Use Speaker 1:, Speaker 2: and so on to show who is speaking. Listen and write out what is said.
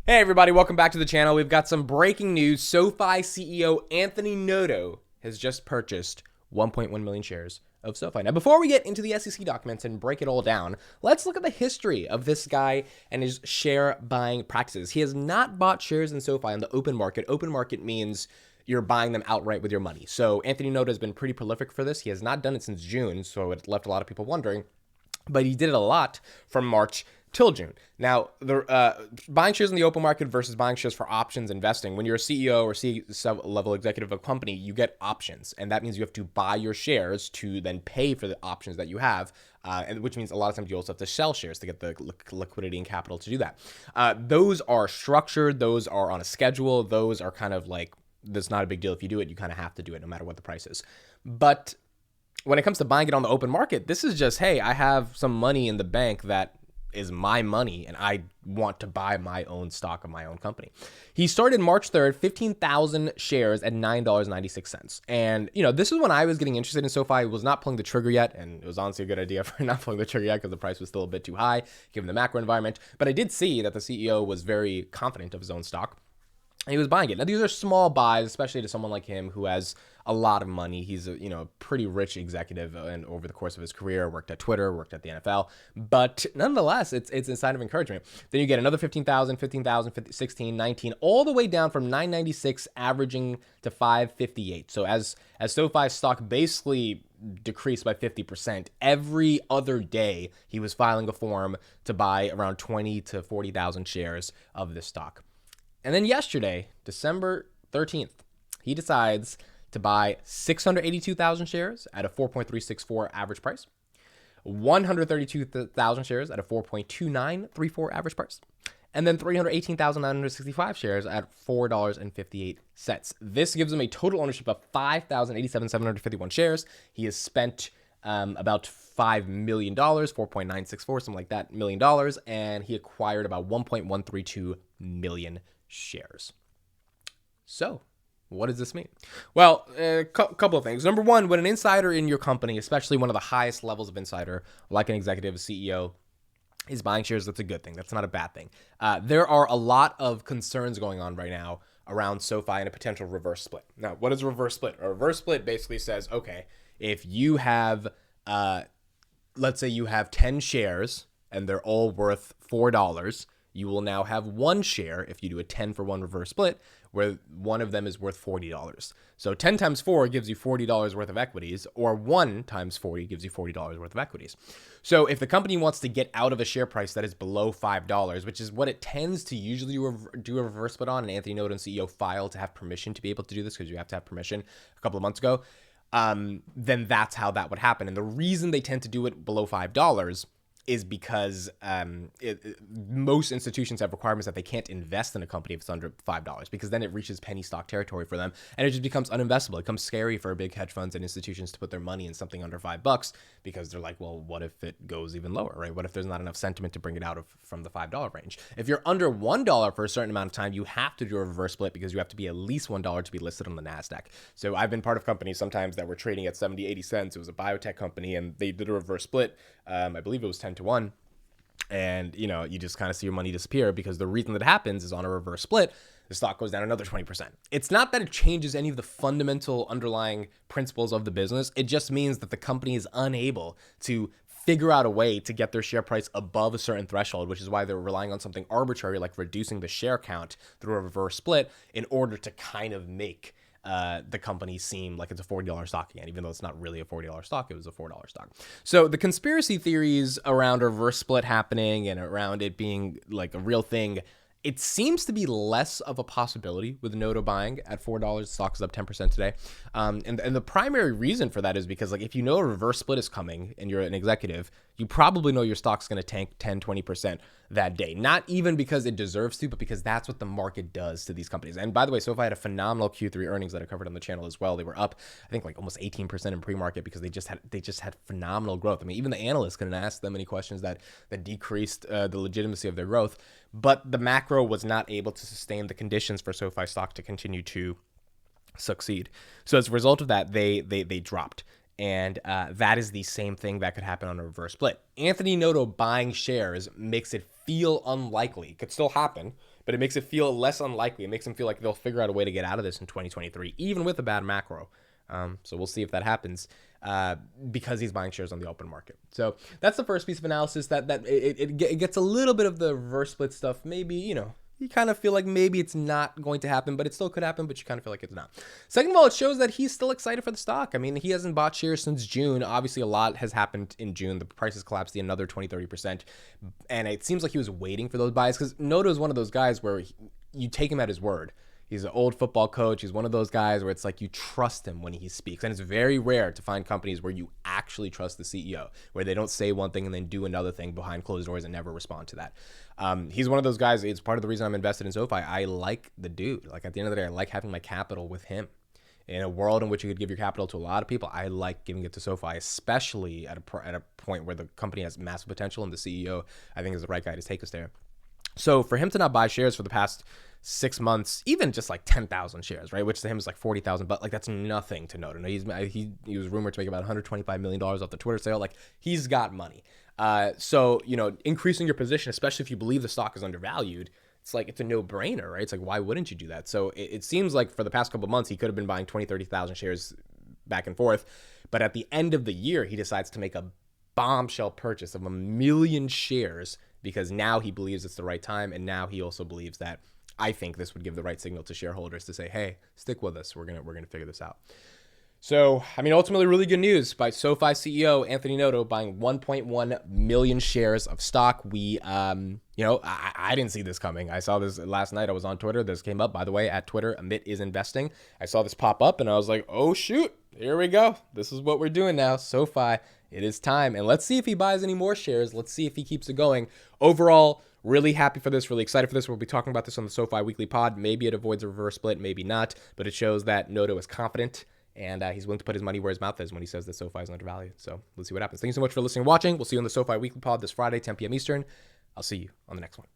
Speaker 1: Hey everybody, welcome back to the channel. We've got some breaking news. SoFi CEO Anthony Noto has just purchased 1.1 million shares of SoFi. Now, before we get into the SEC documents and break it all down, let's look at the history of this guy and his share buying practices. He has not bought shares in SoFi on the open market. Open market means you're buying them outright with your money. So Anthony Noto has been pretty prolific for this. He has not done it since June, so it left a lot of people wondering, but he did it a lot from March till June. Now, the buying shares in the open market versus buying shares for options investing. When you're a CEO or C-level executive of a company, you get options, and that means you have to buy your shares to then pay for the options that you have, and which means a lot of times you also have to sell shares to get the liquidity and capital to do that. Those are structured. Those are on a schedule. Those are kind of like, that's not a big deal. If you do it, you kind of have to do it no matter what the price is. But when it comes to buying it on the open market, this is just, hey, I have some money in the bank that is my money and I want to buy my own stock of my own company. He started March 3rd, 15,000 shares at $9.96. And, this is when I was getting interested in SoFi. I was not pulling the trigger yet, and it was honestly a good idea for not pulling the trigger yet because the price was still a bit too high given the macro environment. But I did see that the CEO was very confident of his own stock. He was buying it. Now, these are small buys, especially to someone like him who has a lot of money. He's a pretty rich executive, and over the course of his career, worked at Twitter, worked at the NFL. But nonetheless, it's a sign of encouragement. Then you get another 15,000, 16, 19, all the way down from 996, averaging to 558. So as SoFi stock basically decreased by 50%, every other day he was filing a form to buy around 20 to 40,000 shares of this stock. And then yesterday, December 13th, he decides to buy 682,000 shares at a 4.364 average price, 132,000 shares at a 4.2934 average price, and then 318,965 shares at $4.58. This gives him a total ownership of 5,087,751 shares. He has spent about $5 million, 4.964, something like that, $1 million, and he acquired about 1.132 million shares. So, what does this mean? Well, a couple of things. Number one, when an insider in your company, especially one of the highest levels of insider, like an executive, a CEO, is buying shares, that's a good thing. That's not a bad thing. There are a lot of concerns going on right now around SoFi and a potential reverse split. Now, what is a reverse split? A reverse split basically says, okay, if you have, let's say you have 10 shares and they're all worth $4, you will now have one share if you do a 10-for-1 reverse split, where one of them is worth $40. So 10 times 4 gives you $40 worth of equities, or 1 times 40 gives you $40 worth of equities. So if the company wants to get out of a share price that is below $5, which is what it tends to usually do a reverse split on, and Anthony Noto and CEO filed to have permission to be able to do this because you have to have permission a couple of months ago, then that's how that would happen. And the reason they tend to do it below $5 is because most institutions have requirements that they can't invest in a company if it's under $5, because then it reaches penny stock territory for them and it just becomes uninvestable. It becomes scary for big hedge funds and institutions to put their money in something under $5 because they're like, well, what if it goes even lower, right? What if there's not enough sentiment to bring it out from the $5 range? If you're under $1 for a certain amount of time, you have to do a reverse split because you have to be at least $1 to be listed on the NASDAQ. So I've been part of companies sometimes that were trading at 70, 80 cents. It was a biotech company and they did a reverse split. I believe it was 10-1. And, you just kind of see your money disappear because the reason that happens is on a reverse split, the stock goes down another 20%. It's not that it changes any of the fundamental underlying principles of the business. It just means that the company is unable to figure out a way to get their share price above a certain threshold, which is why they're relying on something arbitrary like reducing the share count through a reverse split in order to kind of make the company seem like it's a $40 stock again, even though it's not really a $40 stock. It was a $4 stock. So the conspiracy theories around a reverse split happening and around it being like a real thing, it seems to be less of a possibility with Noto buying at $4. Stock is up 10% today. And the primary reason for that is because, like, if you know a reverse split is coming and you're an executive, you probably know your stock's going to tank 10, 20% that day. Not even because it deserves to, but because that's what the market does to these companies. And by the way, SoFi had a phenomenal Q3 earnings that I covered on the channel as well. They were up, I think, like almost 18% in pre-market because they just had phenomenal growth. I mean, even the analysts couldn't ask them any questions that decreased the legitimacy of their growth. But the macro was not able to sustain the conditions for SoFi stock to continue to succeed. So as a result of that, they dropped. And that is the same thing that could happen on a reverse split. Anthony Noto buying shares makes it feel unlikely. It could still happen, but it makes it feel less unlikely. It makes them feel like they'll figure out a way to get out of this in 2023, even with a bad macro. So we'll see if that happens because he's buying shares on the open market. So that's the first piece of analysis that it gets a little bit of the reverse split stuff. Maybe, you kind of feel like maybe it's not going to happen, but it still could happen, but you kind of feel like it's not. Second of all, it shows that he's still excited for the stock. I mean, he hasn't bought shares since June. Obviously, a lot has happened in June. The price has collapsed another 20-30%. And it seems like he was waiting for those buys because Noto is one of those guys where you take him at his word. He's an old football coach. He's one of those guys where it's like you trust him when he speaks. And it's very rare to find companies where you actually trust the CEO, where they don't say one thing and then do another thing behind closed doors and never respond to that. He's one of those guys. It's part of the reason I'm invested in SoFi. I like the dude. Like at the end of the day, I like having my capital with him. In a world in which you could give your capital to a lot of people, I like giving it to SoFi, especially at a point where the company has massive potential and the CEO, I think, is the right guy to take us there. So for him to not buy shares for the past 6 months, even just like 10,000 shares, right? Which to him is like 40,000, but like that's nothing to Noto. He was rumored to make about $125 million off the Twitter sale. Like he's got money. So, increasing your position, especially if you believe the stock is undervalued, it's like, it's a no-brainer, right? It's like, why wouldn't you do that? So it seems like for the past couple of months, he could have been buying 20, 30,000 shares back and forth. But at the end of the year, he decides to make a bombshell purchase of 1 million shares because now he believes it's the right time. And now he also believes that I think this would give the right signal to shareholders to say, hey, stick with us. We're going to figure this out. So, I mean, ultimately really good news by SoFi CEO Anthony Noto buying 1.1 million shares of stock. We, I didn't see this coming. I saw this last night. I was on Twitter. This came up, by the way, at Twitter, Amit is investing. I saw this pop up and I was like, oh, shoot, here we go. This is what we're doing now. SoFi, it is time. And let's see if he buys any more shares. Let's see if he keeps it going. Overall, really happy for this, really excited for this. We'll be talking about this on the SoFi Weekly Pod. Maybe it avoids a reverse split, maybe not, but it shows that Noto is confident and he's willing to put his money where his mouth is when he says that SoFi is undervalued. So let's see what happens. Thank you so much for listening and watching. We'll see you on the SoFi Weekly Pod this Friday, 10 p.m. Eastern. I'll see you on the next one.